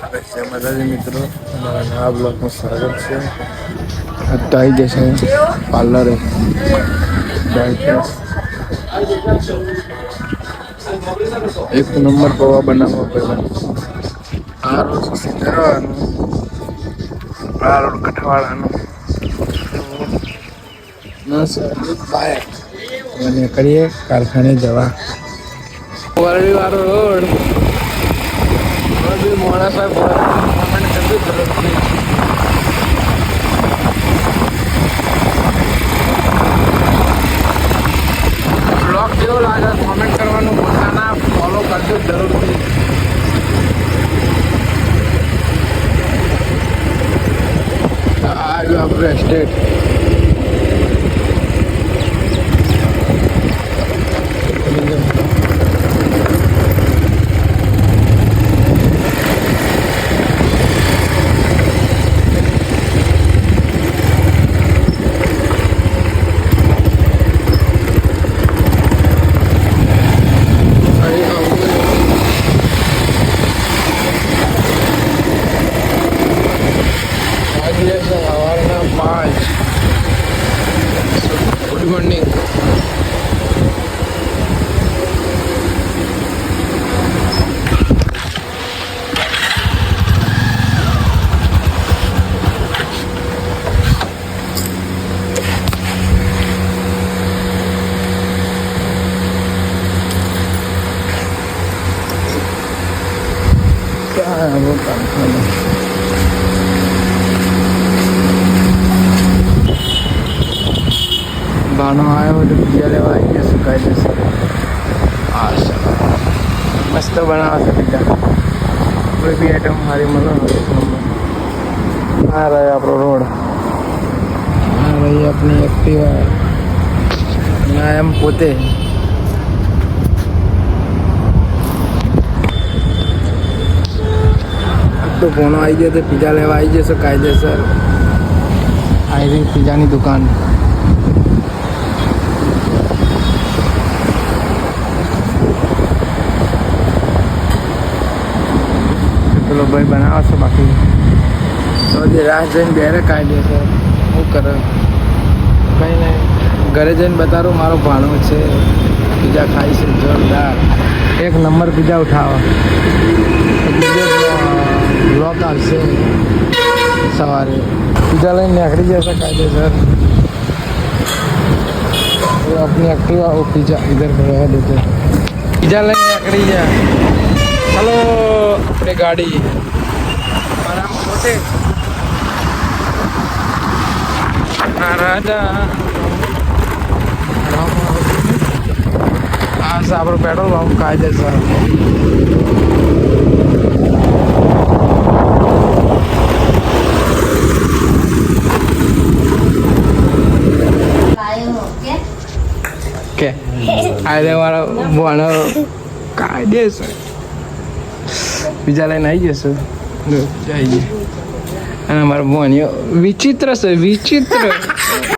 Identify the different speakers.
Speaker 1: જય માતાજી મિત્રો, અમારા નવા બ્લોગમાં સ્વાગત છે. તો આવી જશે પાર્લરે એક નંબર પૌવા બનાવવા પહેલા આ રોજ કરવાનું, આ રોડ કઠવાળાનું અને કરીએ કારખાને જવા. વરડી વાળો રોડ મોડા સાહેબ બ્લોગ કેવો લાગે કોમેન્ટ કરવાનું પોતાના ફોલો કરજો જરૂરથી. આ જો આપણું એસ્ટેટ સવારના 5. Good morning. ક્યાં वो કારખાના બાનો આવ્યો તો બીજા લેવા આવી ગયા સુકાઈ જશે. હા મસ્ત બનાવે છે બીજા કોઈ બી આઈટમ સારી મળે. આ રહે આપણો રોડ, આ રહી આપણી એક્ટિવા, ના એમ પોતે તો કોનો આવી જશે પીઝા લેવા આવી જશે કાયદેસર. આવી રહી પીઝાની દુકાન. પેલો ભાઈ બનાવે છે, બાકી તો જે રાહ જઈને બેરે કાયદેસર શું કરે કંઈ નહીં. ઘરે જઈને બતાવું મારો ભાણો છે પીઝા ખાય છે જોરદાર, એક નંબર પીઝા ઉઠાવો. બીજો બ્લોક આવશે સવારે, પીઝા લઈને નીકળી જશે કાયદેસર. अपनी एक्टिवा वो पिज्जा इधर रहने देते, पिज्जा लेने निकली जाए. चलो अपनी गाड़ी आराम से राजा आज आप पेट्रोल पंप कायदे सर કે આજે મારો ભણો કાયદેસર બીજા લઈને આવી જશે જઈએ. અને અમારો ભણ્યો વિચિત્ર છે, વિચિત્ર.